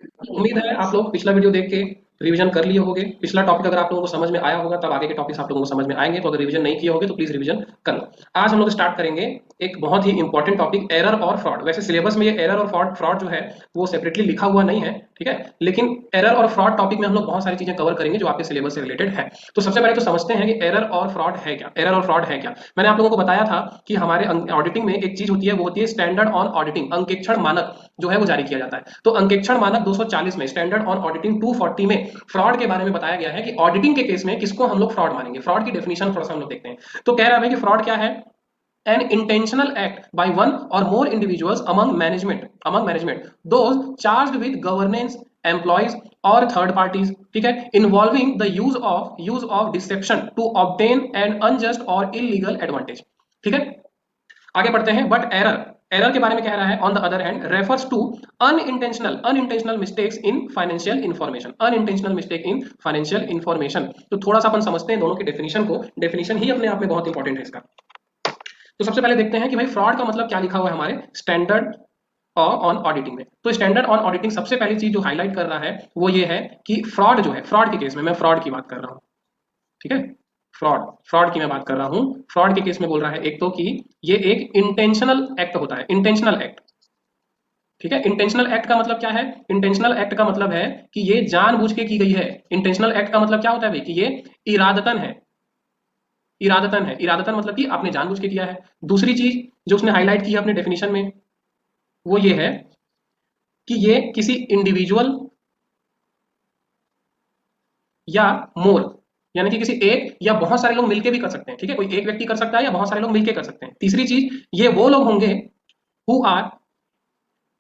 उम्मीद है आप लोग पिछला वीडियो देख के रिवीजन कर लिए होंगे। पिछला टॉपिक अगर आप लोगों को समझ में आया होगा तब आगे के टॉपिक्स आप लोगों को समझ में आएंगे। तो अगर रिवीजन नहीं किए होगे तो प्लीज रिवीजन कर लो। आज हम लोग स्टार्ट करेंगे एक बहुत ही इंपॉर्टेंट टॉपिक, एरर और फ्रॉड। वैसे सिलेबस में ये एरर और फ्रॉड फ्रॉड जो है वो सेपरेटली लिखा हुआ नहीं है, ठीक है, लेकिन एरर और फ्रॉड टॉपिक में हम लोग बहुत सारी चीजें कवर करेंगे जो आपके सिलेबस से रिलेटेड है। तो सबसे पहले तो समझते हैं कि एरर और फ्रॉड है क्या। एरर और फ्रॉड है क्या, मैंने आप लोगों को बताया था कि हमारे ऑडिटिंग में एक चीज होती है, वो होती है स्टैंडर्ड ऑन ऑडिटिंग, अंकेक्षण मानक जो है वो जारी किया जाता है। तो अंकेक्षण मानक 240 में, स्टैंडर्ड ऑन ऑडिटिंग 240 में फ्रॉड के बारे में बताया गया है कि ऑडिटिंग के केस में किसको हम लोग फ्रॉड मानेंगे। फ्रॉड की डेफिनेशन थोड़ा सा हम लोग देखते हैं। तो कह रहा है कि फ्रॉड क्या है? an intentional act by one or more individuals among management those charged with governance, employees or third parties, ठीक है, involving the use of deception to obtain an unjust or illegal advantage। ठीक है, आगे बढ़ते हैं। But error के बारे में कह रहा है, on the other hand refers to unintentional mistakes in financial information, unintentional mistake in financial information. तो थोड़ा सा अपन समझते हैं दोनों की डेफिनेशन को। डेफिनेशन ही अपने आप में बहुत इंपॉर्टेंट है इसका। तो सबसे पहले देखते हैं कि भाई फ्रॉड का मतलब क्या लिखा हुआ है हमारे स्टैंडर्ड ऑन ऑडिटिंग में। तो स्टैंडर्ड ऑन ऑडिटिंग सबसे पहली चीज जो हाईलाइट कर रहा है वो ये है कि फ्रॉड जो है, फ्रॉड के केस में, मैं फ्रॉड की बात कर रहा हूँ, ठीक है, फ्रॉड फ्रॉड की मैं बात कर रहा हूँ। फ्रॉड के केस में बोल रहा है एक तो कि ये एक इंटेंशनल एक्ट होता है, इंटेंशनल एक्ट, ठीक है। इंटेंशनल एक्ट का मतलब क्या है? इंटेंशनल एक्ट का मतलब है कि ये जानबूझ के की गई है। इंटेंशनल एक्ट का मतलब क्या होता है भाई? कि ये इरादतन है, इरादतन है। इरादतन मतलब कि आपने जानबूझ के किया है। दूसरी चीज जो उसने हाईलाइट की है अपने डेफिनेशन में वो ये है कि ये किसी इंडिविजुअल या मोर, यानी कि किसी एक या बहुत सारे लोग मिलके भी कर सकते हैं, ठीक है, कोई एक व्यक्ति कर सकता है या बहुत सारे लोग मिलके कर सकते हैं। तीसरी चीज, ये वो लोग होंगे who are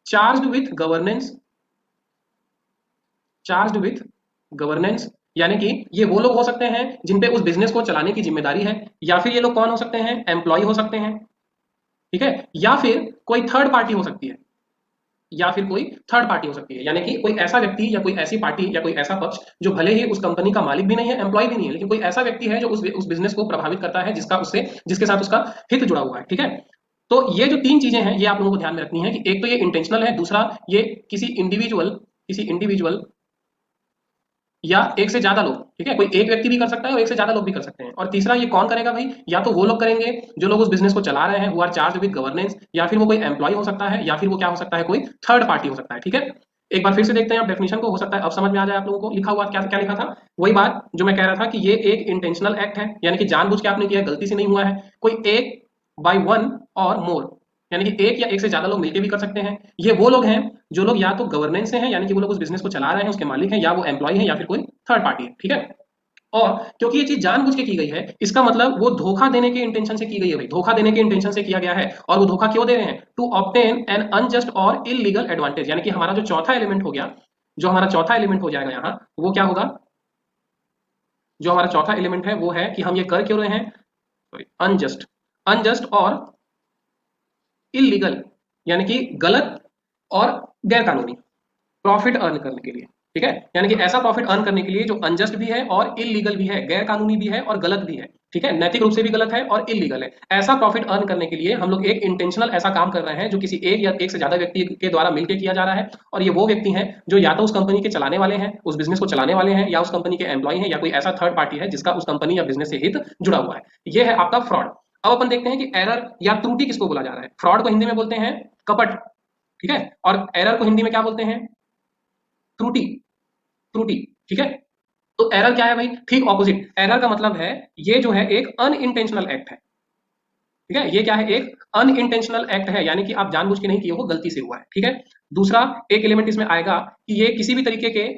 charged with governance, charged with governance, यानी कि ये वो लोग हो सकते हैं जिन पे उस बिजनेस को चलाने की जिम्मेदारी है। या फिर ये लोग कौन हो सकते हैं? एम्प्लॉय हो सकते हैं, ठीक है, या फिर कोई थर्ड पार्टी हो सकती है, या फिर कोई थर्ड पार्टी हो सकती है, यानी कि कोई ऐसा व्यक्ति या कोई ऐसी पार्टी या कोई ऐसा पक्ष जो भले ही उस कंपनी का मालिक भी नहीं है, एम्प्लॉय भी नहीं है, लेकिन कोई ऐसा व्यक्ति है जो उस बिजनेस को प्रभावित करता है, जिसका उससे जिसके साथ उसका हित जुड़ा हुआ है, ठीक है। तो ये जो तीन चीजें हैं ये आप लोगों को ध्यान में रखनी है कि एक तो ये इंटेंशनल है, दूसरा ये किसी इंडिविजुअल या एक से ज्यादा लोग, ठीक है, कोई एक व्यक्ति भी कर सकता है और एक से ज्यादा लोग भी कर सकते हैं। और तीसरा ये कौन करेगा भाई? या तो वो लोग करेंगे जो लोग उस बिजनेस को चला रहे हैं, who are charge with governance, या फिर वो कोई एम्प्लॉय हो सकता है, या फिर वो क्या हो सकता है, कोई थर्ड पार्टी हो सकता है, ठीक है। एक बार फिर से देखते हैं आप डेफिनेशन को, हो सकता है अब समझ में आ जाए आप लोगों को। लिखा हुआ क्या क्या लिखा था? वही बात जो मैं कह रहा था कि ये एक इंटेंशनल एक्ट है, यानी कि जानबूझ के आपने किया, गलती से नहीं हुआ है। कोई एक बाय वन और मोर, यानी कि एक या एक से ज्यादा लोग मिलकर भी कर सकते हैं। ये वो लोग हैं जो लोग या तो गवर्नेंस से हैं, यानी कि वो लोग उस बिजनेस को चला रहे हैं, उसके मालिक हैं, या वो एम्प्लॉय हैं, या फिर कोई थर्ड पार्टी है, ठीक है। और क्योंकि ये चीज जानबूझ के की गई है, इसका मतलब वो धोखा देने के इंटेंशन से की गई है भाई, धोखा देने के इंटेंशन से किया गया है। और वो धोखा क्यों दे रहे हैं? टू ऑब्टेन एन अनजस्ट और इलीगल एडवांटेज, यानी कि हमारा जो चौथा एलिमेंट हो गया, जो हमारा चौथा एलिमेंट हो जाएगा यहाँ, वो क्या होगा? जो हमारा चौथा एलिमेंट है वो है कि हम ये कर क्यों रहे हैं? सॉरी, अनजस्ट, अनजस्ट और इलीगल, यानी कि गलत और गैर कानूनी प्रॉफिट अर्न करने के लिए, ठीक है, यानी कि ऐसा प्रॉफिट अर्न करने के लिए जो अनजस्ट भी है और इलीगल भी है, गैर कानूनी भी है और गलत भी है, ठीक है, नैतिक रूप से भी गलत है और इलीगल है। ऐसा प्रॉफिट अर्न करने के लिए हम लोग एक इंटेंशनल ऐसा काम कर रहे हैं जो किसी एक या एक से ज्यादा व्यक्ति के द्वारा मिलकर किया जा रहा है। और ये वो व्यक्ति हैं जो या तो उस कंपनी के चलाने वाले हैं, उस बिजनेस को चलाने वाले हैं, या उस कंपनी के एम्प्लॉय हैं, या कोई ऐसा थर्ड पार्टी है जिसका उस कंपनी या बिजनेस से हित जुड़ा हुआ है। ये है आपका फ्रॉड। अब अपन देखते हैं कि एरर या त्रुटि किसको बोला जा रहा है। फ्रॉड को हिंदी में बोलते हैं कपट, ठीक है, और एरर को हिंदी में क्या बोलते हैं? त्रुटि, त्रुटि, ठीक है। तो एरर क्या है भाई? ठीक ऑपोजिट। एरर का मतलब है ये जो है एक अनइंटेंशनल एक्ट है, ठीक है, ये क्या है? एक अनइंटेंशनल एक्ट है, यानी कि आप जानबूझ के नहीं किए हो, गलती से हुआ है, ठीक है। दूसरा एक एलिमेंट इसमें आएगा कि ये किसी भी तरीके के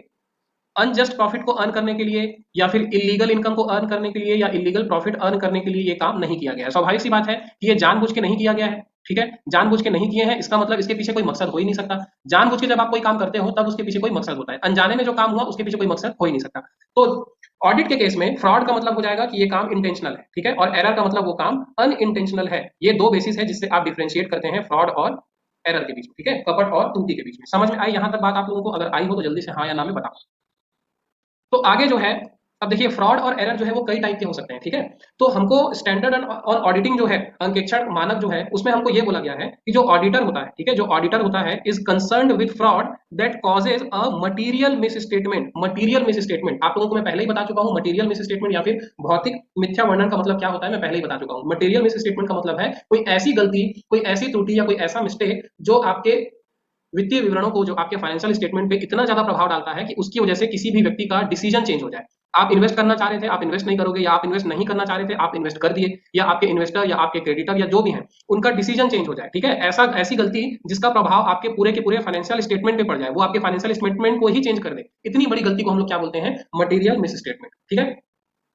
अनजस्ट प्रॉफिट को अर्न करने के लिए, या फिर इलीगल इनकम को अर्न करने के लिए, या इलीगल प्रॉफिट अर्न करने के लिए ये काम नहीं किया गया है। स्वाभाविक सी बात है कि ये जानबूझ के नहीं किया गया है, ठीक है, जानबूझ के नहीं किए हैं, इसका मतलब इसके पीछे कोई मकसद हो ही नहीं सकता। जानबूझ के जब आप कोई काम करते हो तब उसके पीछे कोई मकसद होता है, अनजाने में जो काम हुआ उसके पीछे कोई मकसद हो ही नहीं सकता। तो ऑडिट के केस में फ्रॉड का मतलब हो जाएगा कि ये काम इंटेंशनल है, ठीक है, और एरर का मतलब वो काम अनइंटेंशनल है। ये दो बेसिस है जिससे आप डिफरेंशिएट करते हैं फ्रॉड और एरर के बीच में, ठीक है, कपट और त्रुटि के बीच में। समझ में आई यहां तक बात आप लोगों को? अगर आई हो तो जल्दी से हाँ या ना में बताओ। तो आगे जो है अब देखिए फ्रॉड और एरर जो है वो कई टाइप के हो सकते हैं, ठीक है। तो हमको स्टैंडर्ड ऑन ऑडिटिंग जो है, अंकेक्षण मानक जो है, उसमें हमको ये बोला गया है कि जो ऑडिटर होता है, ठीक है, जो ऑडिटर होता है is concerned with fraud that causes a material miss statement. Material miss statement आप लोगों को मैं पहले ही बता चुका हूँ, मटीरियल मिस स्टेटमेंट या फिर भौतिक मिथ्या वर्णन का मतलब क्या होता है मैं पहले ही बता चुका हूँ। मटीरियल मिस स्टेटमेंट का मतलब है कोई ऐसी गलती, कोई ऐसी त्रुटि या कोई ऐसा मिस्टेक जो आपके वित्तीय विवरणों को, जो आपके फाइनेंशियल स्टेटमेंट पे इतना ज्यादा प्रभाव डालता है कि उसकी वजह से किसी भी व्यक्ति का डिसीजन चेंज हो जाए। आप इन्वेस्ट करना चाह रहे थे, आप इन्वेस्ट नहीं करोगे, या आप इन्वेस्ट नहीं करना चाह रहे थे, आप इन्वेस्ट कर दिए, या आपके इन्वेस्टर या आपके क्रेडिटर या जो भी हैं उनका डिसीजन चेंज हो जाए, ठीक है। ऐसा ऐसी गलती जिसका प्रभाव आपके पूरे के पूरे फाइनेंशियल स्टेटमेंट पे पड़ जाए, वो आपके फाइनेंशियल स्टेटमेंट को ही चेंज कर दे, इतनी बड़ी गलती को हम लोग क्या बोलते हैं, मटेरियल मिस स्टेटमेंट, ठीक है।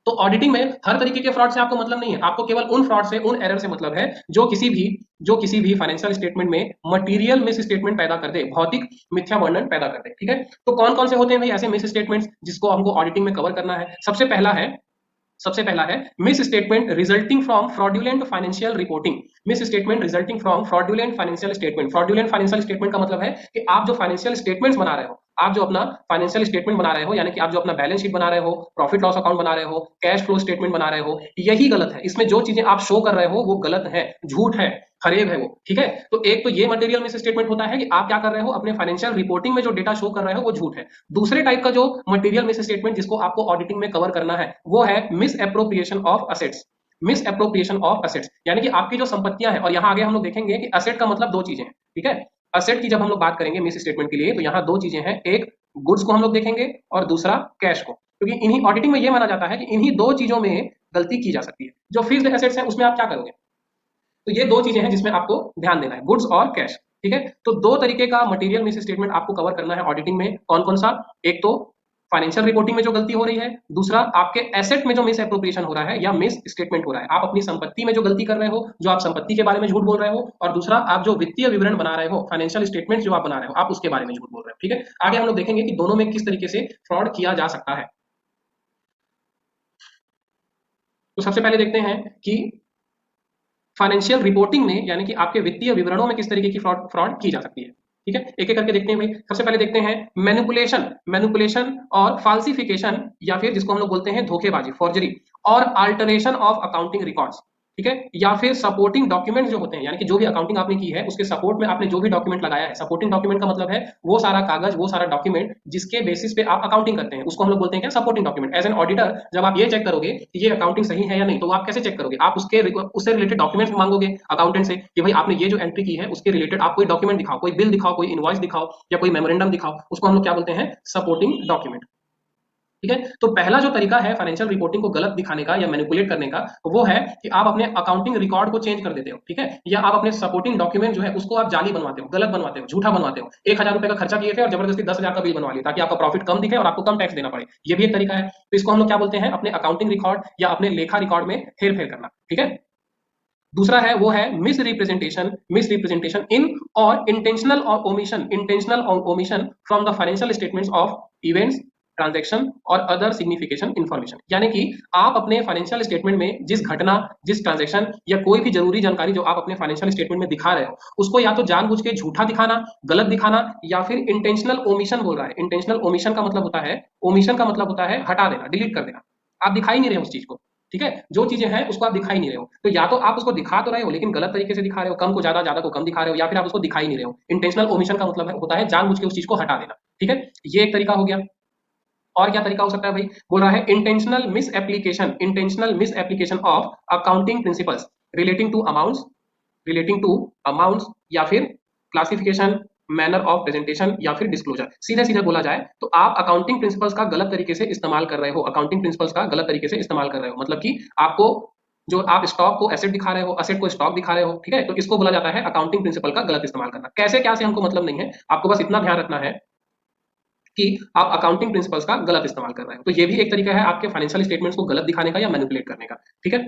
तो ऑडिटिंग में हर तरीके के फ्रॉड से आपको मतलब नहीं है, आपको केवल उन फ्रॉड से, उन एरर से मतलब है जो किसी भी फाइनेंशियल स्टेटमेंट में मटेरियल मिस स्टेटमेंट पैदा कर दे, भौतिक मिथ्या वर्णन पैदा कर दे, ठीक है। तो कौन कौन से होते हैं भाई ऐसे मिस स्टेटमेंट्स जिसको हमको ऑडिटिंग में कवर करना है? सबसे पहला है miss statement resulting from fraudulent financial reporting. Miss statement resulting from fraudulent financial statement. Fraudulent financial statement का मतलब है कि आप जो फाइनेंशियल स्टेटमेंट्स बना रहे हो, आप जो अपना फाइनेंशियल स्टेटमेंट बना रहे हो, यानी कि आप जो अपना बैलेंस शीट बना रहे हो, प्रॉफिट लॉस अकाउंट बना रहे हो, कैश फ्लो स्टेटमेंट बना रहे हो, यही गलत है। इसमें जो चीजें आप शो कर रहे हो वो गलत है, झूठ है, फरेब है वो, ठीक है। तो एक तो ये मटेरियल मिस स्टेटमेंट होता है कि आप क्या कर रहे हो, अपने फाइनेंशियल रिपोर्टिंग में जो डेटा शो कर रहे हो वो झूठ है। दूसरे टाइप का जो मटेरियल मिस स्टेटमेंट जिसको आपको ऑडिटिंग में कवर करना है वो है miss appropriation of assets. Miss appropriation of assets यानी कि आपकी जो संपत्तियां हैं, और यहाँ आगे हम लोग देखेंगे कि असेट का मतलब दो चीजें हैं, ठीक है। असेट की जब हम लोग बात करेंगे मिस स्टेटमेंट के लिए, तो यहाँ दो चीजें हैं, एक गुड्स को हम लोग देखेंगे और दूसरा कैश को, क्योंकि इन्हीं ऑडिटिंग में ये माना जाता है कि इन्हीं दो चीजों में गलती की जा सकती है। जो फिक्स्ड एसेट्स है उसमें आप क्या करोगे, तो ये दो चीजें हैं जिसमें आपको ध्यान देना है, गुड्स और कैश, ठीक है। तो दो तरीके का मटेरियल मिस स्टेटमेंट आपको कवर करना है ऑडिटिंग में। कौन कौन सा? एक तो फाइनेंशियल रिपोर्टिंग में जो गलती हो रही है, दूसरा आपके एसेट में जो मिस एप्रोप्रिएशन हो रहा है या मिस स्टेटमेंट हो रहा है, आप अपनी संपत्ति में जो गलती कर रहे हो, जो आप संपत्ति के बारे में झूठ बोल रहे हो, और दूसरा आप जो वित्तीय विवरण बना रहे हो, फाइनेंशियल स्टेटमेंट जो आप बना रहे हो, आप उसके बारे में झूठ बोल रहे हो, ठीक है। आगे हम लोग देखेंगे कि दोनों में किस तरीके से फ्रॉड किया जा सकता है। तो सबसे पहले देखते हैं कि फाइनेंशियल रिपोर्टिंग में, यानी कि आपके वित्तीय विवरणों में किस तरीके की फ्रॉड फ्रॉड की जा सकती है, ठीक है। एक एक करके देखते हैं भाई। सबसे पहले देखते हैं मैनिपुलेशन। मैनिपुलेशन और फाल्सिफिकेशन, या फिर जिसको हम लोग बोलते हैं धोखेबाजी, फॉर्जरी, और अल्टरेशन ऑफ अकाउंटिंग रिकॉर्ड्स, ठीक है। या फिर सपोर्टिंग डॉक्यूमेंट जो होते हैं, यानी कि जो भी अकाउंटिंग आपने की है उसके सपोर्ट में आपने जो भी डॉक्यूमेंट लगाया है। सपोर्टिंग डॉक्यूमेंट का मतलब है वो सारा कागज, वो सारा डॉक्यूमेंट जिसके बेसिस पे आप अकाउंटिंग करते हैं, उसको हम लोग बोलते हैं क्या, supporting document. As an auditor जब आप ये चेक करोगे कि ये अकाउंटिंग सही है या नहीं, तो आप कैसे चेक करोगे, आप उससे रिलेटेड डॉक्यूमेंट्स मांगोगे अकाउंटेंट से कि भाई आपने ये जो एंट्री की है उसके रिलेटेड आप कोई डॉक्यूमेंट दिखाओ, कोई बिल दिखाओ, कोई इनवॉइस दिखाओ, या कोई मेमोरेंडम दिखाओ। उसको हम लोग क्या बोलते हैं, सपोर्टिंग डॉक्यूमेंट, ठीक है। तो पहला जो तरीका है फाइनेंशियल रिपोर्टिंग को गलत दिखाने का या मैनिपुलेट करने का, वो है कि आप अपने अकाउंटिंग रिकॉर्ड को चेंज कर देते हो, ठीक है, या आप अपने सपोर्टिंग डॉक्यूमेंट जो है उसको आप जाली बनवाते हो, गलत बनवाते हो, झूठा बनवाते हो। 1,000 रुपए का खर्चा किए थे और जबरदस्ती 10,000 का बिल बनवा लिया ताकि आपका प्रॉफिट कम दिखे और आपको कम टैक्स देना पड़े। ये भी एक तरीका है। तो इसको हम लोग क्या बोलते हैं, अपने अकाउंटिंग रिकॉर्ड या अपने लेखा रिकॉर्ड में हेर फेर करना, ठीक है। दूसरा है वो है misrepresentation. Misrepresentation in और intentional omission from the financial statements of events, transaction और अदर सिग्निफिकेशन इंफॉर्मेशन। यानी कि आप अपने फाइनेंशियल स्टेटमेंट में जिस घटना, जिस ट्रांजैक्शन या कोई भी जरूरी जानकारी जो आप अपने फाइनेंशियल स्टेटमेंट में दिखा रहे हो, उसको या तो जानबूझ के झूठा दिखाना, गलत दिखाना, या फिर इंटेंशनल ओमिशन बोल रहा है। इंटेंशनल ओमिशन का मतलब होता है, ओमिशन का मतलब होता है हटा देना, डिलीट कर देना। आप दिखाई नहीं रहे हो उस चीज को, ठीक है। जो चीजें हैं उसको आप दिखाई नहीं रहे हो, तो या तो आप उसको दिखा तो रहे हो लेकिन गलत तरीके से दिखा रहे हो, कम को ज्यादा, ज्यादा को कम दिखा रहे हो, या फिर आप उसको दिखाई नहीं रहे हो। इंटेंशनल ओमिशन का मतलब होता है जानबूझ के उस चीज को हटा देना, ठीक है। ये एक तरीका हो गया। और क्या तरीका हो सकता है भाई, बोल रहा है intentional misapplication of accounting principles relating to amounts, या फिर क्लासिफिकेशन, मैनर ऑफ प्रेजेंटेशन, या फिर डिस्क्लोजर। सीधे सीधे बोला जाए तो आप अकाउंटिंग प्रिंसिपल्स का गलत तरीके से इस्तेमाल कर रहे हो, अकाउंटिंग प्रिंसिपल्स का गलत तरीके से इस्तेमाल कर रहे हो। मतलब कि आपको, जो आप स्टॉक को एसेट दिखा रहे हो, असेट को स्टॉक दिखा रहे हो, ठीक है, तो इसको बोला जाता है अकाउंटिंग प्रिंसिपल का गलत इस्तेमाल करना। कैसे क्या से हमको मतलब नहीं है, आपको बस इतना ध्यान रखना है कि आप अकाउंटिंग प्रिंसिपल्स का गलत इस्तेमाल कर रहे हो। तो ये भी एक तरीका है आपके फाइनेंशियल स्टेटमेंट्स को गलत दिखाने का या मैनिपुलेट करने का, ठीक है।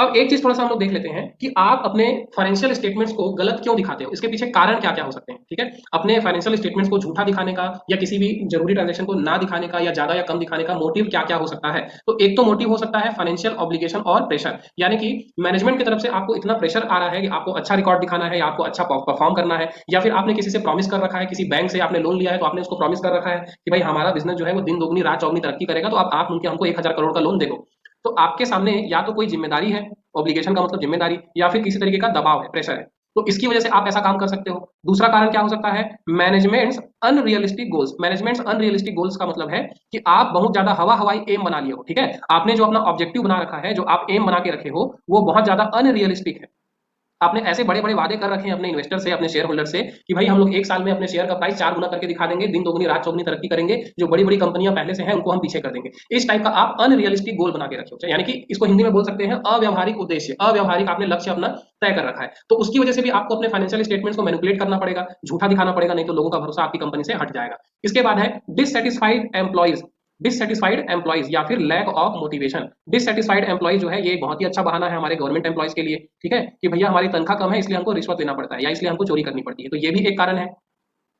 अब एक चीज थोड़ा सा हम लोग देख लेते हैं कि आप अपने फाइनेंशियल स्टेटमेंट्स को गलत क्यों दिखाते हो, इसके पीछे कारण क्या क्या हो सकते हैं। ठीक है, अपने फाइनेंशियल स्टेटमेंट्स को झूठा दिखाने का या किसी भी जरूरी ट्रांजेक्शन को ना दिखाने का या ज्यादा या कम दिखाने का मोटिव क्या क्या हो सकता है। तो एक तो मोटिव हो सकता है फाइनेंशियल ऑब्लिगेशन और प्रेशर, यानी कि मैनेजमेंट की तरफ से आपको इतना प्रेशर आ रहा है कि आपको अच्छा रिकॉर्ड दिखाना है या आपको अच्छा परफॉर्म करना है, या फिर आपने किसी से प्रॉमिस कर रखा है, किसी बैंक से आपने लोन लिया है तो आपने उसको प्रॉमिस कर रखा है कि भाई हमारा बिजनेस जो है वो दिन दोगुनी रात चौगुनी तरक्की करेगा, तो आप मुझे हमको 1,000 करोड़ का लोन दे दो। तो आपके सामने या तो कोई जिम्मेदारी है, ऑब्लिगेशन का मतलब जिम्मेदारी, या फिर किसी तरीके का दबाव है, प्रेशर है, तो इसकी वजह से आप ऐसा काम कर सकते हो। दूसरा कारण क्या हो सकता है, managements unrealistic goals. Managements unrealistic goals का मतलब है कि आप बहुत ज्यादा हवा हवाई एम बना लिए हो। ठीक है, आपने जो अपना ऑब्जेक्टिव बना रखा है, जो आप एम बना के रखे हो, वो बहुत ज्यादा अनरियलिस्टिक है। आपने ऐसे बड़े बड़े वादे कर रखे हैं अपने इन्वेस्टर से, अपने शेयर होल्डर से, कि भाई हम लोग एक साल में अपने शेयर का प्राइस 4 गुना करके दिखा देंगे, दिन दोगुनी रात चौगुनी तरक्की करेंगे, जो बड़ी बड़ी कंपनियां पहले से हैं उनको हम पीछे कर देंगे। इस टाइप का आप अनरियलिस्टिक गोल बना के रखे हो, यानी कि इसको हिंदी में बोल सकते हैं अव्यवहारिक उद्देश्य, अव्यवहारिक आपने लक्ष्य अपना तय कर रखा है। तो उसकी वजह से भी आपको अपने फाइनेंशियल स्टेटमेंट्स को मैनिपुलेट करना पड़ेगा, झूठा दिखाना पड़ेगा, नहीं तो लोगों का भरोसा आपकी कंपनी से हट जाएगा। इसके बाद है डिससेटिस्फाइड एम्प्लॉइज। डिससेटिस्फाइड एम्प्लॉइज या फिर lack of motivation. Dissatisfied employees जो है ये बहुत ही अच्छा बहाना है हमारे गवर्नमेंट एम्प्लॉइज के लिए। ठीक है, कि भैया हमारी तनख्वाह कम है इसलिए हमको रिश्वत देना पड़ता है या इसलिए हमको चोरी करनी पड़ती है, तो ये भी एक कारण है।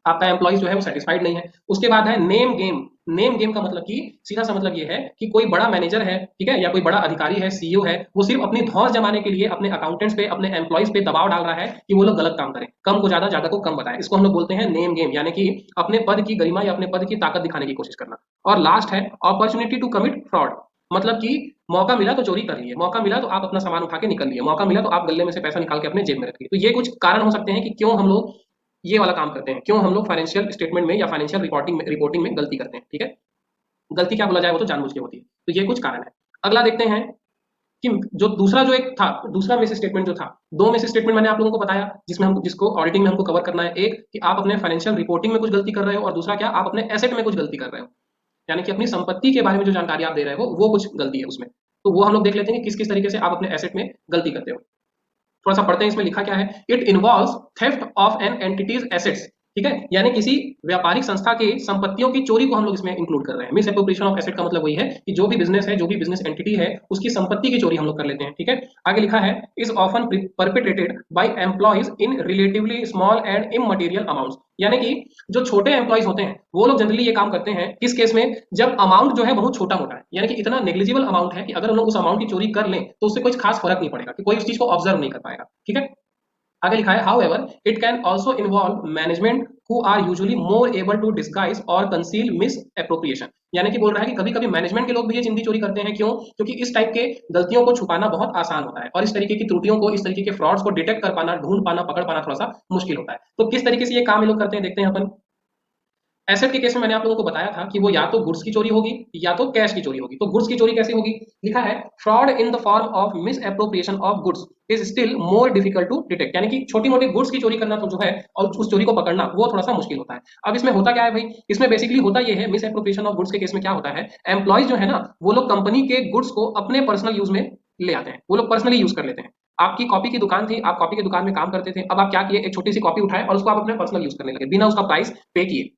आपका एम्प्लॉइज जो है वो सेटिस्फाइड नहीं है। उसके बाद है नेम गेम। नेम गेम का मतलब कि सीधा सा मतलब ये है कि कोई बड़ा मैनेजर है, ठीक है, या कोई बड़ा अधिकारी है, सीईओ है, वो सिर्फ अपनी धौंस जमाने के लिए अपने अकाउंटेंट्स पे, अपने एम्प्लॉइज पे दबाव डाल रहा है कि वो लोग गलत काम करें, कम को ज्यादा, ज्यादा को कम बताएं। इसको हम लोग बोलते हैं नेम गेम, यानी कि अपने पद की गरिमा या अपने पद की ताकत दिखाने की कोशिश करना। और लास्ट है अपॉर्चुनिटी टू कमिट फ्रॉड। मतलब कि मौका मिला तो चोरी कर लिए, मौका मिला तो आप अपना सामान उठा के निकल लिए, मौका मिला तो आप गले में से पैसा निकाल के अपने जेब में रख लिए। तो ये कुछ कारण हो सकते हैं कि क्यों हम लोग ये वाला काम करते हैं, क्यों हम लोग फाइनेंशियल स्टेटमेंट में या फाइनेंशियल रिपोर्टिंग में गलती करते हैं। ठीक है, गलती क्या बोला जाए, वो तो जानबूझ के होती है। तो ये कुछ कारण है। अगला देखते हैं कि जो दूसरा जो एक था, दूसरा मिस स्टेटमेंट जो था, दो मिस स्टेटमेंट मैंने आप लोगों को बताया जिसमें हम जिसको ऑडिटिंग में हमको कवर करना है। एक कि आप अपने फाइनेंशियल रिपोर्टिंग में कुछ गलती कर रहे हो, और दूसरा क्या, आप अपने एसेट में कुछ गलती कर रहे हो, यानी कि अपनी संपत्ति के बारे में जो जानकारी आप दे रहे हो वो कुछ गलती है उसमें। तो वो हम लोग देख लेते हैं कि किस किस तरीके से आप अपने एसेट में गलती करते हो। थोड़ा सा पढ़ते हैं इसमें लिखा क्या है। It involves theft of an entity's assets. ठीक है, यानी किसी व्यापारिक संस्था की संपत्तियों की चोरी को हम लोग इसमें इंक्लूड कर रहे हैं। मिस एप्रोप्रिएशन ऑफ एसेट का मतलब वही है कि जो भी बिजनेस है, जो भी बिजनेस एंटिटी है, उसकी संपत्ति की चोरी हम लोग कर लेते हैं। ठीक है, आगे लिखा है is often perpetrated by employees in relatively small and immaterial amounts. यानी कि जो छोटे एम्प्लॉइज होते हैं वो लोग जनरली ये काम करते हैं किस केस में, जब अमाउंट जो है बहुत छोटा मोटा है, यानी कि इतना नेग्लिजिबल अमाउंट है कि अगर हम लोग उस अमाउंट की चोरी कर लें तो उससे कुछ खास फर्क नहीं पड़ेगा, कि कोई उस चीज को ऑब्जर्व नहीं कर पाएगा। ठीक है, आगे लिखा है however it can also involve management who are usually more able to disguise or conceal misappropriation. यानी कि बोल रहा है कि कभी कभी मैनेजमेंट के लोग भी ये चिंदी चोरी करते हैं। क्यों? क्योंकि इस टाइप के गलतियों को छुपाना बहुत आसान होता है, और इस तरीके की त्रुटियों को, इस तरीके के फ्रॉड्स को डिटेक्ट कर पाना, ढूंढ पाना, पकड़ पाना थोड़ा सा मुश्किल होता है। तो किस तरीके से ये काम ये लोग करते हैं देखते हैं अपन। एसेट के केस में मैंने आप लोगों को बताया था कि वो या तो गुड्स की चोरी होगी या तो कैश की चोरी होगी। तो गुड्स की चोरी कैसे होगी, लिखा है fraud in the form of misappropriation of goods is still more difficult to detect. यानी कि छोटी मोटी गुड्स की चोरी करना तो जो है और उस चोरी को पकड़ना वो थोड़ा सा मुश्किल होता है। अब इसमें होता क्या है भाई, इसमें बेसिकली होता ये है, मिस एप्रोप्रिएशन ऑफ गुड्स के केस में क्या होता है, एम्प्लॉयज जो है ना वो लोग कंपनी के गुड्स को अपने पर्सनल यूज में ले आते हैं, वो लोग पर्सनली यूज कर लेते हैं। आपकी कॉपी की दुकान थी, आप कॉपी की दुकान में काम करते थे, अब आप क्या किए, एक छोटी सी कॉपी उठाए और उसको आप अपने पर्सनल यूज करने लगे बिना उसका प्राइस पे किए,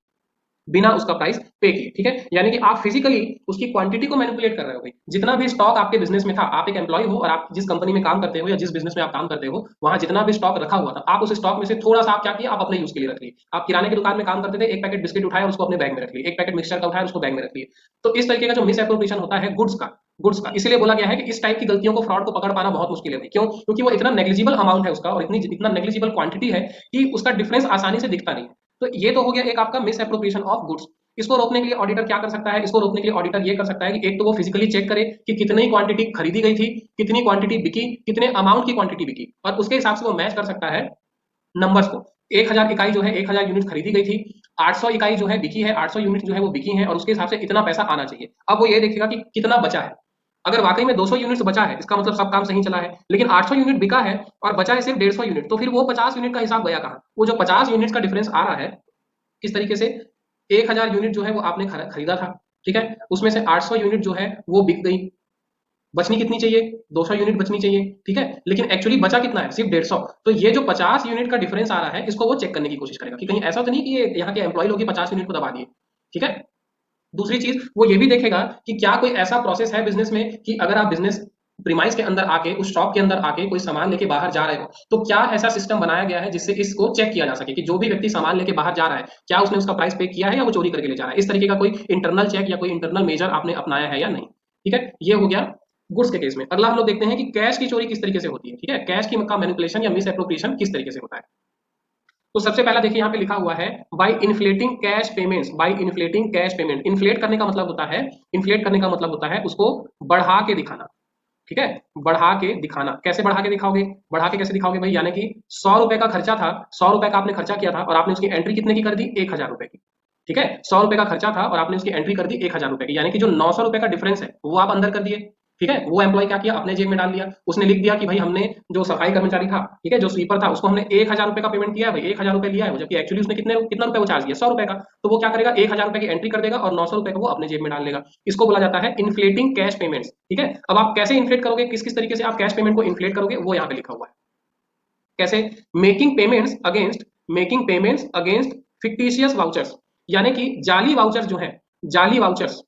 बिना उसका प्राइस पे किए। ठीक है, यानी कि आप फिजिकली उसकी क्वांटिटी को मैनिपुलेट कर रहे हो भाई। जितना भी स्टॉक आपके बिजनेस में था, आप एक एम्प्लॉय हो और आप जिस कंपनी में काम करते हो या जिस बिजनेस में आप काम करते हो, वहां जितना भी स्टॉक रखा हुआ था, आप उस स्टॉक में से थोड़ा सा आप क्या किया, आप अपने यूज के लिए रख लिए। आप किराने की दुकान में काम करते थे, एक पैकेट बिस्किट उठाया और उसको अपने बैग में रख लिए, एक पैकेट मिक्सचर का उठाया उसको बैग में रख लिए। तो इस तरीके का जो मिस एप्रोप्रिएशन होता है गुड्स का इसलिए बोला गया है कि इस टाइप की गलतियों को, फ्रॉड को पकड़ पाना बहुत मुश्किल है भाई। क्यों? क्योंकि वो इतना नेग्लिजिबल अमाउंट है उसका और इतना नेग्लिजिबल क्वांटिटी है कि उसका डिफरेंस आसानी से दिखता नहीं है। तो ये तो हो गया एक आपका मिस एप्रोप्रिएशन ऑफ गुड्स। इसको रोकने के लिए ऑडिटर क्या कर सकता है, इसको रोकने के लिए ऑडिटर ये कर सकता है कि एक तो वो फिजिकली चेक करे कि कितनी क्वांटिटी खरीदी गई थी, कितनी क्वांटिटी बिकी, कितने अमाउंट की क्वांटिटी बिकी, और उसके हिसाब से वो मैच कर सकता है नंबर्स को। 1000 इकाई जो है, 1000 यूनिट खरीदी गई थी, 800 इकाई जो है बिकी है, 800 यूनिट जो है वो बिकी है, और उसके हिसाब से इतना पैसा आना चाहिए। अब वो ये देखेगा कि कितना बचा है। अगर वाकई में 200 यूनिट्स बचा है, इसका मतलब सब काम सही चला है। लेकिन 800 यूनिट बिका है और बचा है सिर्फ 150 यूनिट, तो फिर वो 50 यूनिट का हिसाब गया कहाँ? वो जो 50 यूनिट का डिफरेंस आ रहा है, किस तरीके से 1000 यूनिट जो है वो आपने खरीदा था, ठीक है, उसमें से 800 यूनिट जो है वो बिक गई, बचनी कितनी चाहिए, 200 यूनिट बचनी चाहिए। ठीक है, लेकिन एक्चुअली बचा कितना है, सिर्फ 150। तो ये जो 50 यूनिट का डिफरेंस आ रहा है, इसको वो चेक करने की कोशिश करेगा कि कहीं ऐसा तो नहीं कि ये यहाँ के एम्प्लॉय लोग 50 यूनिट को दबा दिए। ठीक है, दूसरी चीज वो ये भी देखेगा कि क्या कोई ऐसा प्रोसेस है बिजनेस में कि अगर आप बिजनेस प्रीमाइस के अंदर आके, उस शॉप के अंदर आके कोई सामान लेके बाहर जा रहे हो, तो क्या ऐसा सिस्टम बनाया गया है जिससे इसको चेक किया जा सके कि जो भी व्यक्ति सामान लेके बाहर जा रहा है, क्या उसने उसका प्राइस पे किया है या वो चोरी करके ले जा रहा है? इस तरीके का कोई इंटरनल चेक या कोई इंटरनल मेजर आपने अपनाया है या नहीं? ठीक है, ये हो गया गुड्स के केस में। अगला हम लोग देखते हैं कि कैश की चोरी किस तरीके से होती है। ठीक है, कैश की का मैनिपुलेशन या मिस एप्रोप्रिएशन किस तरीके से होता है। तो सबसे पहला देखिए, यहाँ पे लिखा हुआ है by inflating cash payments. By inflating cash payment, inflate करने का मतलब होता है, इन्फ्लेट करने का मतलब होता है उसको बढ़ा के दिखाना। ठीक है, बढ़ा के दिखाना। कैसे बढ़ा के दिखाओगे? बढ़ा के कैसे दिखाओगे भाई? यानी कि 100 रुपए का खर्चा था, 100 रुपए का आपने खर्चा किया था और आपने उसकी एंट्री कितने की कर दी? 1000 रुपए की। ठीक है, 100 रुपए का खर्चा था और आपने उसकी एंट्री कर दी 1000 रुपए की, यानी कि जो 900 रुपए का डिफरेंस है वो आप अंदर कर दिए। ठीक है, वो एम्प्लॉय क्या किया? अपने जेब में डाल लिया। उसने लिख दिया कि भाई हमने जो सफाई कर्मचारी था, ठीक है, जो स्वीपर था, उसको हमने 1000 रुपए का पेमेंट किया है भाई, 1000 रुपए लिया है वो, जबकि एक्चुअली उसने कितना रुपए वो चार्ज दिया? 100 रुपए का। तो वो क्या करेगा? 1000 रुपए की एंट्री कर देगा और 900 रुपए को वो अपने जेब में डाल लेगा। इसको बोला जाता है इन्फ्लेटिंग कैश पेमेंट्स। ठीक है, अब आप कैसे इन्फ्लेट करोगे, किस किस तरीके से आप कैश पेमेंट को इन्फ्लेट करोगे, वो यहाँ पे लिखा हुआ है। कैसे? Making payments against fictitious vouchers, यानी कि जाली वाउचर्स जो है, जाली वाउचर्स,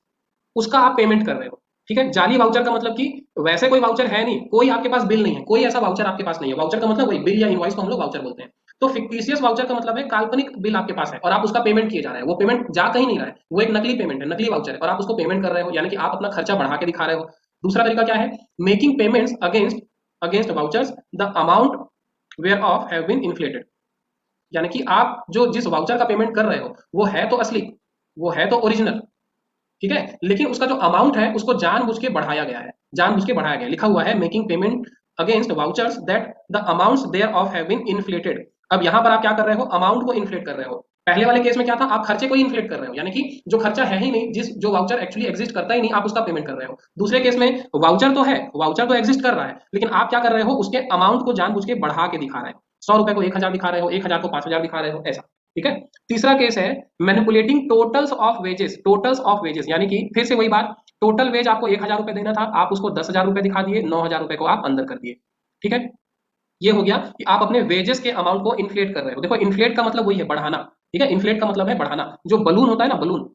उसका आप पेमेंट कर रहे हो। ठीक है, जाली वाउचर का मतलब कि वैसे कोई वाउचर है नहीं, कोई आपके पास बिल नहीं है, कोई ऐसा वाउचर आपके पास नहीं है। वाउचर का मतलब वही बिल या इनवॉइस को हम लोग वाउचर बोलते हैं। तो फिक्टिशियस वाउचर का मतलब है काल्पनिक बिल आपके पास है और आप उसका पेमेंट किए जा रहे हैं। वो पेमेंट जा कहीं नहीं रहा है, वो एक नकली पेमेंट है, नकली वाउचर है और आप उसको पेमेंट कर रहे हो, यानी कि आप अपना खर्चा बढ़ा के दिखा रहे हो। दूसरा तरीका क्या है? Making payments against against vouchers the amount whereof have been inflated, यानी कि आप जो जिस वाउचर का पेमेंट कर रहे हो वो है तो असली, वो है तो ओरिजिनल, ठीक है, लेकिन उसका जो अमाउंट है उसको जानबूझ के बढ़ाया गया है, जानबूझ के बढ़ाया गया। लिखा हुआ है making payment against vouchers that the amounts thereof have been inflated. अब यहां पर आप क्या कर रहे हो? अमाउंट को इन्फ्लेट कर रहे हो। पहले वाले केस में क्या था? आप खर्चे को ही इन्फ्लेट कर रहे हो, यानी कि जो खर्चा है ही नहीं, जिस जो वाउचर एक्चुअली एग्जिस्ट करता ही नहीं, आप उसका पेमेंट कर रहे हो। दूसरे केस में वाउचर तो है, वाउचर तो एग्जिस्ट कर रहा है, लेकिन आप क्या कर रहे हो? उसके अमाउंट को जानबूझ के बढ़ा के दिखा रहे हो। 100 रुपए को 1000 दिखा रहे हो, 1000 को 5000 दिखा रहे हो, ऐसा। ठीक है, तीसरा केस है manipulating totals of wages. Totals of wages यानी कि फिर से वही बात, टोटल वेज आपको 1000 रुपए देना था, आप उसको 10,000 रुपए दिखा दिए, 9,000 रुपए को आप अंदर कर दिए। ठीक है, ये हो गया कि आप अपने वेजेस के अमाउंट को इन्फ्लेट कर रहे हो। देखो, इन्फ्लेट का मतलब वही है, बढ़ाना। ठीक है, इन्फ्लेट का मतलब है बढ़ाना। जो बलून होता है ना, बलून,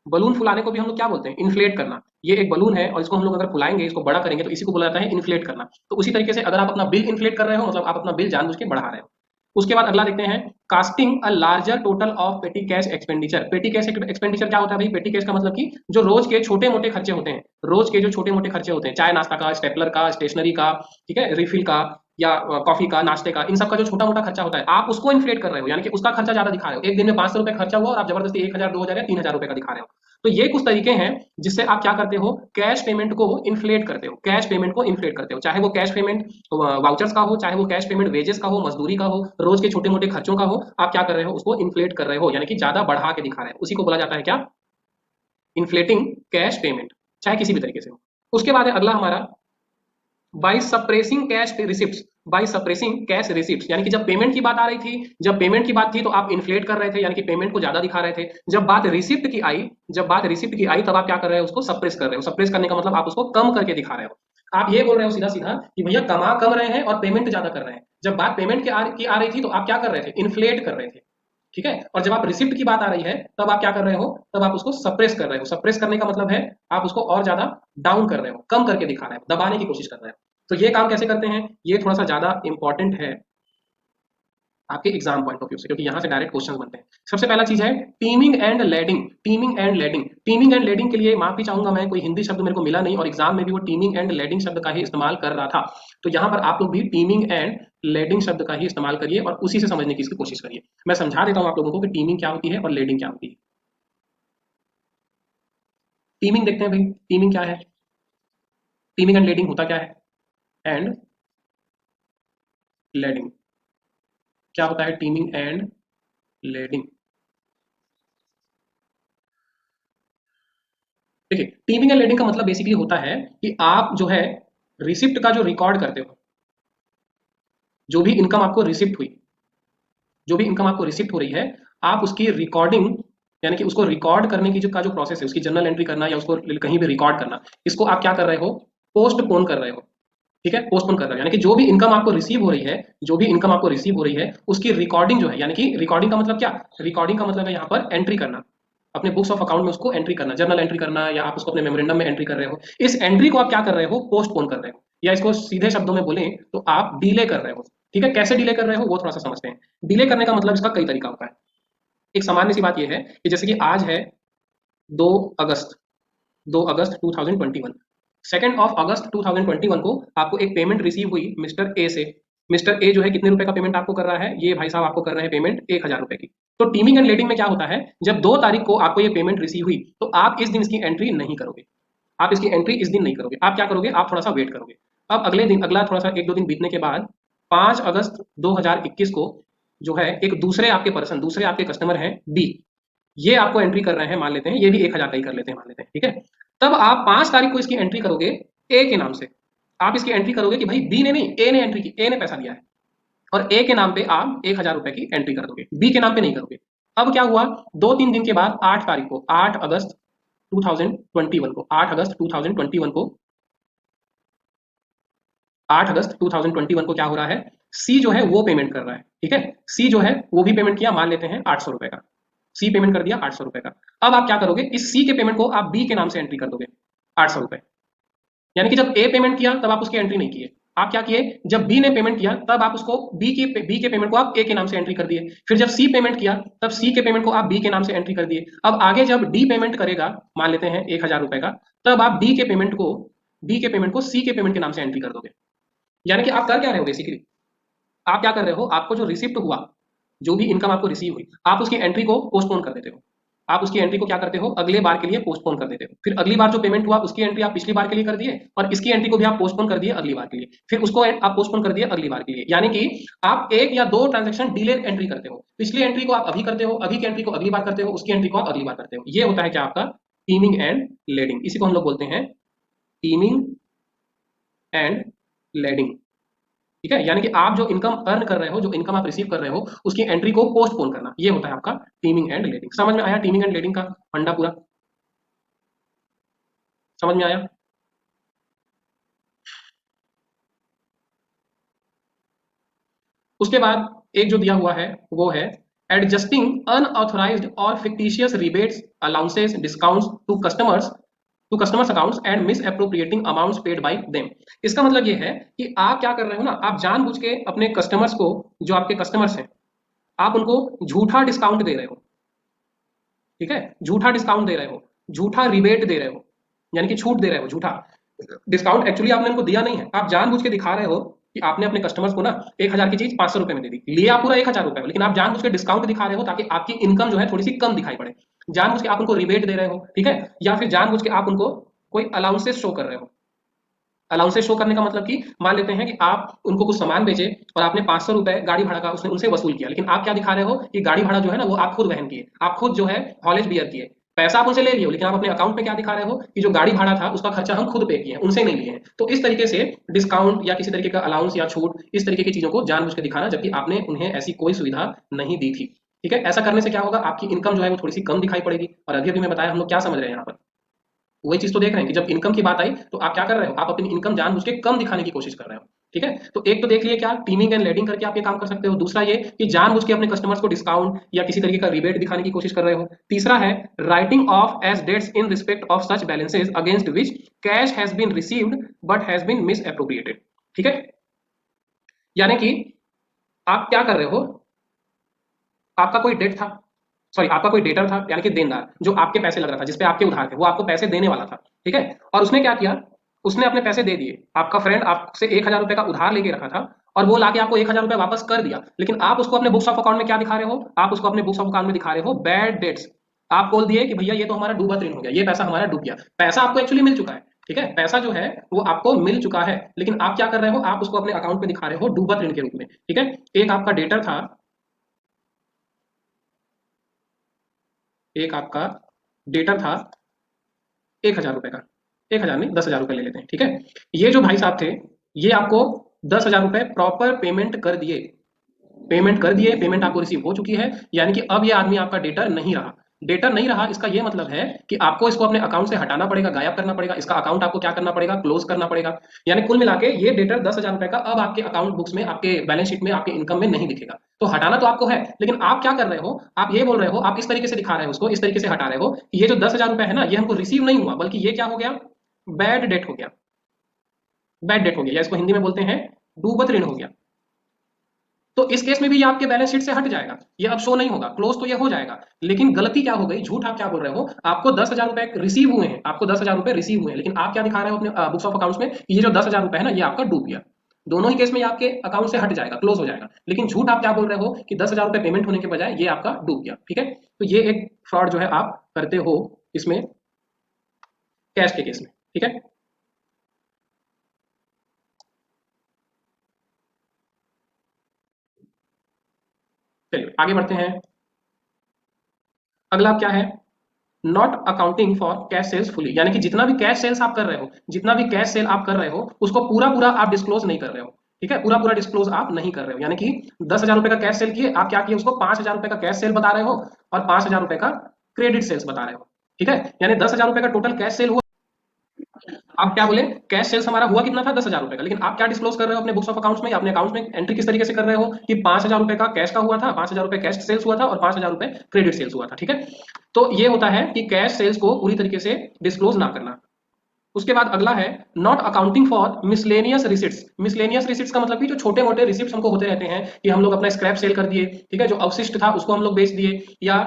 बलून फुलाने को भी हम लोग क्या बोलते हैं? इन्फ्लेट करना। ये एक बलून है और इसको हम लोग अगर फुलाएंगे, इसको बड़ा करेंगे, तो इसी को बोला जाता है इन्फ्लेट करना। तो उसी तरीके से अगर आप अपना बिल इन्फ्लेट कर रहे हो, मतलब आप अपना बिल जानबूझ के बढ़ा रहे हो। उसके बाद अगला देखते हैं casting a larger total of पेटी कैश एक्सपेंडिचर। पेटी कैश एक्सपेंडिचर क्या होता है भाई? पेटी कैश का मतलब कि जो रोज के छोटे मोटे खर्चे होते हैं, रोज के जो छोटे मोटे खर्चे होते हैं, चाय नाश्ता का, स्टेपलर का, स्टेशनरी का, ठीक है, रिफिल का, या कॉफी का, नाश्ते का, इन सब का जो छोटा मोटा खर्चा होता है, आप उसको इन्फ्लेट कर रहे हो, यानी कि उसका खर्चा ज्यादा दिखा रहे हो। एक दिन में 500 रुपए खर्चा हुआ और आप जबरदस्ती 1000, 2000 या 3000 रुपए का दिखा रहे हो। तो ये कुछ तरीके हैं जिससे आप क्या करते हो? कैश पेमेंट को इन्फ्लेट करते हो, कैश पेमेंट को इन्फ्लेट करते हो। चाहे वो कैश पेमेंट वाउचर्स का हो, चाहे वो कैश पेमेंट वेजेस का हो, मजदूरी का हो, रोज के छोटे मोटे खर्चों का हो, आप क्या कर रहे हो? उसको इन्फ्लेट कर रहे हो, यानी कि ज्यादा बढ़ा के दिखा रहे हो। उसी को बोला जाता है क्या? इन्फ्लेटिंग कैश पेमेंट, चाहे किसी भी तरीके से हो। उसके बाद है अगला हमारा by suppressing cash receipt. By suppressing cash receipt, यानी कि जब पेमेंट की बात आ रही थी, जब पेमेंट की बात थी तो आप इन्फ्लेट कर रहे थे, यानी कि पेमेंट को ज्यादा दिखा रहे थे। जब बात रिसिप्ट की आई, जब बात रिसिप्ट की आई, तब आप क्या कर रहे हो? उसको सप्रेस कर रहे हो। सप्रेस करने का मतलब आप उसको कम करके दिखा रहे हो। आप ये बोल रहे हो सीधा सीधा कि भैया कमा कम रहे हैं और पेमेंट ज्यादा कर रहे हैं। जब बात पेमेंट की आ रही थी तो आप क्या कर रहे थे? इन्फ्लेट कर रहे थे। ठीक है, और जब आप रिसिप्ट की बात आ रही है तब आप क्या कर रहे हो? तब आप उसको सप्रेस कर रहे हो। सप्रेस करने का मतलब है आप उसको और ज्यादा डाउन कर रहे हो, कम करके दिखा रहे हो, दबाने की कोशिश कर रहे हो। तो ये काम कैसे करते हैं? ये थोड़ा सा ज्यादा इंपॉर्टेंट है आपके एग्जाम पॉइंट ऑफ व्यू से, क्योंकि यहाँ से डायरेक्ट क्वेश्चन बनते हैं। सबसे पहला चीज है teeming and lading. Teeming and lading, teeming and lading के लिए माफी चाहूंगा मैं, कोई हिंदी शब्द मेरे को मिला नहीं और एग्जाम में भी वो टीमिंग एंड लेडिंग शब्द का ही इस्तेमाल कर रहा था। तो यहाँ पर आप लोग भी टीमिंग एंड लेडिंग शब्द का ही इस्तेमाल करिए और उसी से समझने की इसकी कोशिश करिए। मैं समझा देता हूँ आप लोगों को कि टीमिंग क्या होती है और लेडिंग क्या होती है। टीमिंग देखते हैं भाई, टीमिंग क्या है, टीमिंग एंड लेडिंग होता क्या है, एंड लेडिंग क्या होता है, टीमिंग एंड लेडिंग। देखिए, टीमिंग एंड लेडिंग का मतलब बेसिकली होता है कि आप जो है रिसिप्ट का जो रिकॉर्ड करते हो, जो भी इनकम आपको रिसिप्ट हुई, जो भी इनकम आपको रिसिप्ट हो रही है, आप उसकी रिकॉर्डिंग, यानी कि उसको रिकॉर्ड करने की जो का जो प्रोसेस है, उसकी जर्नल एंट्री करना या उसको कहीं भी रिकॉर्ड करना, इसको आप क्या कर रहे हो? पोस्टपोन कर रहे हो। ठीक है, पोस्टपोन कर रहे हो, यानी कि जो भी इनकम आपको रिसीव हो रही है, जो भी इनकम आपको रिसीव हो रही है, उसकी रिकॉर्डिंग जो है, यानी कि रिकॉर्डिंग का मतलब क्या? रिकॉर्डिंग का मतलब है यहाँ पर एंट्री करना, अपने बुक्स ऑफ अकाउंट में उसको एंट्री करना, जर्नल एंट्री करना, या आप उसको अपने मेमोरेंडम में एंट्री कर रहे हो। इस एंट्री को आप क्या कर रहे हो? पोस्टपोन कर रहे हो। या इसको सीधे शब्दों में बोलें तो आप डिले कर रहे हो। ठीक है, कैसे डिले कर रहे हो वो थोड़ा सा समझते हैं। डिले करने का मतलब इसका कई तरीका होता है। एक सामान्य सी बात यह है कि जैसे कि आज है 2 अगस्त, 2 अगस्त 2021, 2 अगस्त 2021 को आपको एक पेमेंट रिसीव हुई मिस्टर ए से। मिस्टर ए जो है कितने रुपए का पेमेंट आपको कर रहा है, ये भाई साहब आपको कर रहे हैं पेमेंट 1000 रुपए की। तो टीमिंग एंड लेटिंग में क्या होता है, जब 2 तारीख को आपको ये पेमेंट रिसीव हुई तो आप इस दिन इसकी एंट्री नहीं करोगे। आप इसकी एंट्री इस दिन नहीं करोगे, आप क्या करोगे, आप थोड़ा सा वेट करोगे। अब अगले दिन, अगला थोड़ा सा 1-2 दिन बीतने के बाद 5 अगस्त 2021 को जो है एक दूसरे आपके पर्सन, दूसरे आपके कस्टमर हैं बी, ये आपको एंट्री कर रहे हैं, मान लेते हैं ये भी 1000 का ही कर लेते हैं, मान लेते हैं, ठीक है। तब आप 5 तारीख को इसकी एंट्री करोगे ए के नाम से। आप इसकी एंट्री करोगे कि भाई बी ने नहीं, ए ने एंट्री की, ए ने पैसा दिया है, और ए के नाम पे आप 1000 रुपए की एंट्री कर दोगे, बी के नाम पे नहीं करोगे। अब क्या हुआ, 2-3 दिन के बाद 8 तारीख को, 8 अगस्त 2021 को, 8 अगस्त 2021 को, 8 अगस्त 2021 को क्या हो रहा है, सी जो है वो पेमेंट कर रहा है। ठीक है, सी जो है वो भी पेमेंट किया, मान लेते हैं 800 रुपए का। सी पेमेंट कर दिया 800 रुपए का। अब आप क्या करोगे, इस सी के पेमेंट को आप बी के नाम से एंट्री कर दोगे 800 रुपए। यानी कि जब ए पेमेंट किया तब आप उसकी एंट्री नहीं किए, आप क्या किए, जब बी ने पेमेंट किया तब आप उसको बी के पेमेंट को आप ए के नाम से एंट्री कर दिए। फिर जब सी पेमेंट किया तब सी के पेमेंट को आप बी के नाम से एंट्री कर दिए। अब आगे जब डी पेमेंट करेगा, मान लेते हैं 1000 रुपए का, तब आप बी के पेमेंट को सी के पेमेंट के नाम से एंट्री कर दोगे। यानी कि आप कर क्या रहे हो बेसिकली, आप क्या कर रहे हो, आपको जो रिसिप्ट हुआ, जो भी इनकम आपको रिसीव हुई, आप उसकी एंट्री को पोस्टपोन कर देते हो। आप उसकी एंट्री को क्या करते हो, अगले बार के लिए पोस्टपोन कर देते हो। फिर अगली बार जो पेमेंट हुआ उसकी एंट्री आप पिछली बार के लिए कर दिए, और इसकी एंट्री को भी आप पोस्टपोन कर दिए अगली बार के लिए, फिर उसको आप पोस्टपोन कर दिए अगली बार के लिए। यानी कि आप 1 या 2 ट्रांजेक्शन डिले एंट्री करते हो। पिछली एंट्री को आप अभी करते हो, अभी की एंट्री को अगली बार करते हो, उसकी एंट्री को आप अगली बार करते हो। ये होता है क्या, आपका टीमिंग एंड लेडिंग। इसी को हम लोग बोलते हैं टीमिंग एंड लेडिंग। ठीक है, यानी कि आप जो इनकम अर्न कर रहे हो, जो इनकम आप रिसीव कर रहे हो, उसकी एंट्री को पोस्टपोन करना, ये होता है आपका टीमिंग एंड लेडिंग। समझ में आया टीमिंग एंड लेडिंग का फंडा पूरा, समझ में आया। उसके बाद एक जो दिया हुआ है वो है एडजस्टिंग अनऑथराइज्ड और fictitious rebates, allowances, discounts to customers accounts and misappropriating amounts paid by them. इसका मतलब ये है कि आप क्या कर रहे हो ना, आप जानबूझ के अपने कस्टमर्स को, जो आपके कस्टमर्स हैं, आप उनको झूठा डिस्काउंट दे रहे हो। ठीक है, झूठा डिस्काउंट दे रहे हो, झूठा रिबेट दे रहे हो, यानी कि छूट दे रहे हो, झूठा डिस्काउंट एक्चुअली आपने उनको दिया नहीं है। आप जानबूझ के दिखा रहे हो कि आपने अपने कस्टमर्स को ना 1000 की चीज 500 रुपए में दे दी, लिया पूरा 1000 रुपए में, लेकिन आप जानबूझ के डिस्काउंट दिखा रहे हो ताकि आपकी इनकम जो है थोड़ी सी कम दिखाई पड़े। जानबूझ के आप उनको रिबेट दे रहे हो, ठीक है, या फिर जानबूझ के आप उनको कोई अलाउंसेस शो कर रहे हो। अलाउंसेस शो करने का मतलब कि मान लेते हैं कि आप उनको कुछ सामान बेचे और आपने 500 रुपए गाड़ी भाड़ा का उसने उनसे वसूल किया, लेकिन आप क्या दिखा रहे हो कि गाड़ी भाड़ा जो है ना वो आप खुद वहन किए, आप खुद जो है हॉलेज बियर किए, पैसा आप उनसे ले लिए हो, लेकिन आप अपने अकाउंट में क्या दिखा रहे हो कि जो गाड़ी भाड़ा था उसका खर्चा हम खुद पे किए हैं, उनसे नहीं लिए हैं। तो इस तरीके से डिस्काउंट या किसी तरीके का अलाउंस या छूट, इस तरीके की चीजों को जानबूझ के दिखाना, जबकि आपने उन्हें ऐसी कोई सुविधा नहीं दी थी। ठीक है, ऐसा करने से क्या होगा, आपकी इनकम जो है वो थोड़ी सी कम दिखाई पड़ेगी। और अभी अभी मैं बताया, हम लोग क्या समझ रहे हैं यहाँ पर, वही चीज तो देख रहे हैं कि जब इनकम की बात आई तो आप क्या कर रहे हो, आप अपनी इनकम जानबूझ के कम दिखाने की कोशिश कर रहे हो। ठीक है, तो एक तो देख लिए क्या टीमिंग एंड लेडिंग करके आप ये काम कर सकते हो। दूसरा ये कि जानबूझ के अपने कस्टमर्स को डिस्काउंट या किसी तरीके का रिबेट दिखाने की कोशिश कर रहे हो। तीसरा है writing off as debts in respect of such balances against which cash has been received but has been misappropriated. ठीक है, यानी कि आप क्या कर रहे हो, आपका कोई डेट था, सॉरी आपका कोई डेटर था, यानी कि देनदार, जो आपके पैसे लग रहा था, जिसपे आपके उधार थे, वो आपको पैसे देने वाला था। ठीक है, और उसने क्या किया, उसने अपने पैसे दे दिए। आपका फ्रेंड आपसे 1000 रुपए का उधार लेके रखा था और वो लाके आपको 1000 रुपए वापस कर दिया, लेकिन आप उसको अपने बुक्स ऑफ अकाउंट में क्या दिखा रहे हो, आप उसको अपने बुक्स ऑफ अकाउंट में दिखा रहे हो बैड डेट्स। आप बोल दिए कि भैया ये तो हमारा डूबा ऋण हो गया, ये पैसा हमारा डूब गया। पैसा आपको एक्चुअली मिल चुका है, ठीक है, पैसा जो है वो आपको मिल चुका है, लेकिन आप क्या कर रहे हो, आप उसको अपने अकाउंट में दिखा रहे हो डूबा ऋण के रूप में। ठीक है, एक आपका डेटर था, एक आपका डेटर था 1000 रुपए का, 1000 नहीं 10,000 रुपए ले लेते हैं। ठीक है, ये जो भाई साहब थे, ये आपको 10,000 रुपए प्रॉपर पेमेंट कर दिए, पेमेंट कर दिए, पेमेंट आपको रिसीव हो चुकी है। यानी कि अब ये आदमी आपका डेटर नहीं रहा। डेटर नहीं रहा, इसका ये मतलब है कि आपको इसको अपने अकाउंट से हटाना पड़ेगा, गायब करना पड़ेगा, इसका अकाउंट आपको क्या करना पड़ेगा, क्लोज करना पड़ेगा। यानी कुल मिला के ये डेटर 10,000 रुपए का अब आपके अकाउंट बुक्स में, आपके बैलेंस शीट में, आपके इनकम में नहीं दिखेगा। तो हटाना तो आपको है, लेकिन आप क्या कर रहे हो, आप ये बोल रहे हो, आप इस तरीके से दिखा रहे हो उसको, इस तरीके से हटा रहे हो कि ये जो 10,000 रुपए है ना, ये हमको रिसीव नहीं हुआ, बल्कि ये क्या हो गया, बैड डेट हो गया। बैड डेट हो गया, या इसको हिंदी में बोलते हैं डूबत ऋण हो गया। तो इस केस में भी ये आपके बैलेंस शीट से हट जाएगा, ये अब शो नहीं होगा, क्लोज तो ये हो जाएगा। लेकिन गलती क्या हो गई, झूठ आप क्या बोल रहे हो, आपको 10,000 रुपए रिसीव हुए हैं, आपको 10,000 रुपए रिसीव हुए हैं, लेकिन आप क्या दिखा रहे हो अपने बुक्स ऑफ अकाउंट्स में, ये जो 10,000 रुपए है ना, ये आपका डूब गया। दोनों ही केस में ये आपके अकाउंट से हट जाएगा, क्लोज हो जाएगा। लेकिन झूठ आप क्या बोल रहे हो कि 10,000 रुपए पेमेंट होने के बजाय ये आपका डूब गया। ठीक है, तो ये एक फ्रॉड जो है आप करते हो इसमें, कैश के केस में। ठीक है, चलिए आगे बढ़ते हैं। अगला क्या है, not accounting for cash sales fully, यानी कि जितना भी कैश सेल्स आप कर रहे हो, जितना भी कैश सेल आप कर रहे हो, उसको पूरा पूरा आप डिस्क्लोज नहीं कर रहे हो। ठीक है, पूरा पूरा डिस्क्लोज आप नहीं कर रहे हो, यानी कि 10,000 रुपए का कैश सेल किए, आप क्या किए, उसको 5,000 रुपए का कैश सेल बता रहे हो और 5,000 रुपए का क्रेडिट सेल्स बता रहे हो। ठीक है, यानी 10,000 रुपए का टोटल कैश सेल हुआ। आप क्या बोले, कैश सेल्स हमारा हुआ कितना था, 10,000 रुपए का, लेकिन आप क्या डिस्क्लोज कर रहे हो अपने बुक्स ऑफ अकाउंट्स में, या अपने अकाउंट्स में एंट्री किस तरीके से कर रहे हो कि 5,000 रुपए का कैश का हुआ था, 5,000 रुपए कैश सेल्स हुआ था और 5,000 रुपए क्रेडिट सेल्स हुआ था। ठीक है, तो ये होता है कि कैश सेल्स को पूरी तरीके से डिस्क्लोज ना करना। उसके बाद अगला है not accounting for miscellaneous receipts. Miscellaneous receipts का मतलब कि जो छोटे मोटे रिसिप्ट हमको होते रहते हैं कि हम लोग अपना स्क्रैप सेल कर दिए, ठीक है, जो अवशिष्ट था उसको हम लोग बेच दिए, या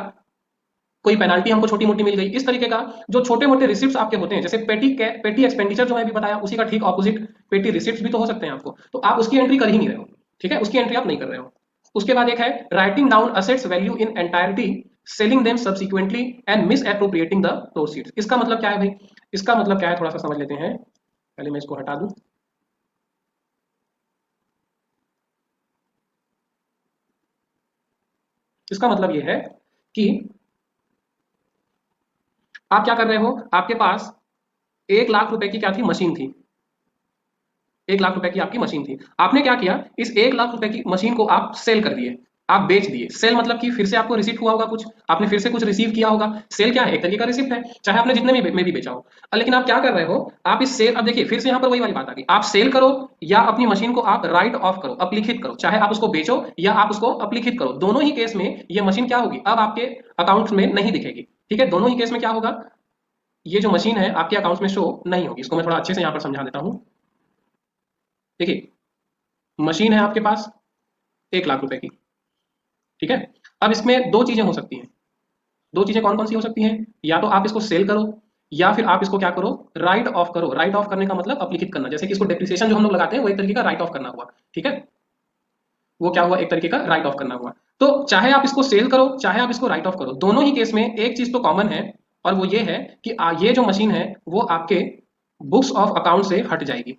कोई पेनाल्टी हमको छोटी मोटी मिल गई, इस तरीके का जो छोटे मोटे रिसिप्ट्स आपके होते हैं, जैसे पेटी एक्सपेंडिचर जो मैं भी बताया, उसी का ठीक ऑपोजिट पेटी रिसिप्ट्स भी तो हो सकते हैं आपको, तो आप उसकी एंट्री कर ही नहीं रहे हो। ठीक है, उसकी एंट्री आप नहीं कर रहे हो। उसके बाद एक है writing down assets value in entirety, selling them subsequently and misappropriating the proceeds. इसका मतलब क्या है भाई, इसका मतलब क्या है, थोड़ा सा समझ लेते हैं। पहले मैं इसको हटा दूं। इसका मतलब ये है कि आप क्या कर रहे हो, आपके पास 1 लाख रुपए की क्या थी, मशीन थी। 1 लाख रुपए की आपकी मशीन थी, आपने क्या किया, इस 1 लाख रुपए की मशीन को आप सेल कर दिए, आप बेच दिए। सेल मतलब कि फिर से आपको रिसीप्ट हुआ होगा, कुछ आपने फिर से कुछ रिसीव किया होगा। सेल क्या है, एक तरीके का रिसिप्ट है, चाहे आपने जितने में भी बेचा हो। लेकिन आप क्या कर रहे हो, आप इस सेल, अब देखिए फिर से यहाँ पर वही वाली बात आ गई, आप सेल करो या अपनी मशीन को आप राइट ऑफ करो, अपलिखित करो, चाहे आप उसको बेचो या आप उसको अपलिखित करो, दोनों ही केस में ये मशीन क्या होगी, अब आपके अकाउंट में नहीं दिखेगी। ठीक है, दोनों ही केस में क्या होगा, ये जो मशीन है आपके अकाउंट में शो नहीं होगी। इसको मैं थोड़ा अच्छे से यहाँ पर समझा देता हूँ। देखिए, मशीन है आपके पास 1 लाख रुपए की। ठीक है, अब इसमें दो चीजें हो सकती हैं। दो चीजें कौन कौन सी हो सकती हैं, या तो आप इसको सेल करो या फिर आप इसको क्या करो, राइट ऑफ करो। राइट ऑफ करने का मतलब अपलिखित करना, जैसे कि इसको डेप्रिसिएशन जो हम लोग लगाते हैं वो एक तरीके का राइट ऑफ करना हुआ। ठीक है, वो क्या हुआ, एक तरीके का राइट ऑफ करना हुआ। तो चाहे आप इसको सेल करो चाहे आप इसको राइट ऑफ करो, दोनों ही केस में एक चीज तो कॉमन है, और वो ये है कि ये जो मशीन है वो आपके बुक्स ऑफ अकाउंट से हट जाएगी।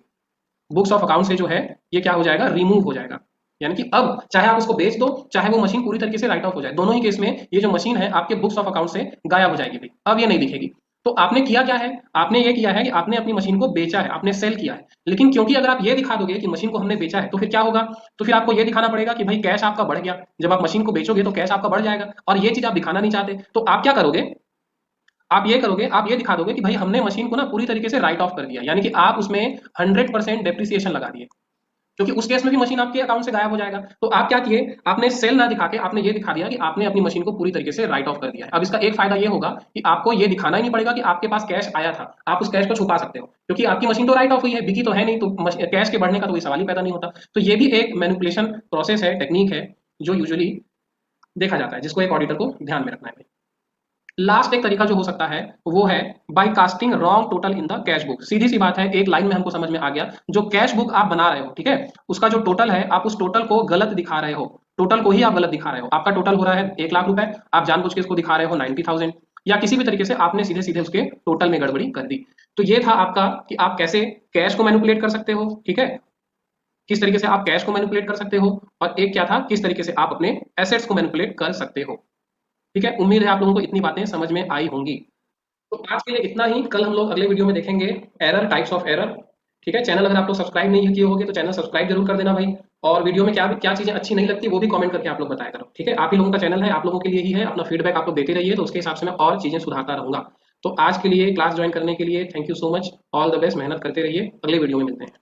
बुक्स ऑफ अकाउंट से जो है ये क्या हो जाएगा, रिमूव हो जाएगा। यानी कि अब चाहे आप उसको बेच दो चाहे वो मशीन पूरी तरीके से राइट ऑफ हो जाए, दोनों ही केस में ये जो मशीन है आपके बुक्स ऑफ अकाउंट से गायब हो जाएगी भाई, अब ये नहीं दिखेगी। तो आपने किया क्या है, आपने ये किया है कि आपने अपनी मशीन को बेचा है, आपने सेल किया है। लेकिन क्योंकि अगर आप ये दिखा दोगे कि मशीन को हमने बेचा है, तो फिर क्या होगा, तो फिर आपको ये दिखाना पड़ेगा कि भाई कैश आपका बढ़ गया। जब आप मशीन को बेचोगे तो कैश आपका बढ़ जाएगा, और ये चीज आप दिखाना नहीं चाहते, तो आप क्या करोगे, आप ये करोगे, आप ये दिखा दोगे कि भाई हमने मशीन को ना पूरी तरीके से राइट ऑफ कर दिया, यानी कि आप उसमें 100% डेप्रिसिएशन लगा दिए, क्योंकि उस केस में भी मशीन आपके अकाउंट से गायब हो जाएगा। तो आप क्या किए, आपने सेल ना दिखा के आपने ये दिखा दिया कि आपने अपनी मशीन को पूरी तरीके से राइट ऑफ कर दिया है। अब इसका एक फायदा ये होगा कि आपको ये दिखाना ही नहीं पड़ेगा कि आपके पास कैश आया था, आप उस कैश को छुपा सकते हो, क्योंकि आपकी मशीन तो राइट ऑफ हुई है, बिकी तो है नहीं, तो कैश के बढ़ने का तो कोई सवाल ही पैदा नहीं होता। तो ये भी एक मैनिपुलेशन प्रोसेस है, टेक्निक है, जो यूजुअली देखा जाता है, जिसको एक ऑडिटर को ध्यान में रखना है। लास्ट एक तरीका जो हो सकता है वो है by casting wrong total in the cash book. सीधी सी बात है, एक लाइन में हमको समझ में आ गया, जो कैश बुक आप बना रहे हो, ठीक है, उसका जो टोटल है आप उस टोटल को गलत दिखा रहे हो, टोटल को ही आप गलत दिखा रहे हो। आपका टोटल हो रहा है 1 लाख रुपए, आप जानबूझ के इसको दिखा रहे हो 90,000, या किसी भी तरीके से आपने सीधे सीधे उसके टोटल में गड़बड़ी कर दी। तो ये था आपका कि आप कैसे कैश को मैनिपुलेट कर सकते हो, ठीक है, किस तरीके से आप कैश को मैनिपुलेट कर सकते हो, और एक क्या था, किस तरीके से आप अपने एसेट्स को मैनिपुलेट कर सकते हो। ठीक है, उम्मीद है आप लोगों को इतनी बातें समझ में आई होंगी। तो आज के लिए इतना ही, कल हम लोग अगले वीडियो में देखेंगे एरर, टाइप्स ऑफ एरर। ठीक है, चैनल अगर आप लोग सब्सक्राइब नहीं किए होगे तो चैनल सब्सक्राइब जरूर कर देना भाई, और वीडियो में क्या क्या चीजें अच्छी नहीं लगती वो भी कमेंट करके आप लोग बताया करो। ठीक है, आप ही लोगों का चैनल है, आप लोगों के लिए ही है, अपना फीडबैक आप लोग देते रहिए, तो उसके हिसाब से मैं और चीजें सुधारता रहूंगा। तो आज के लिए क्लास ज्वाइन करने के लिए thank you so much, all the best, मेहनत करते रहिए, अगले वीडियो में मिलते हैं।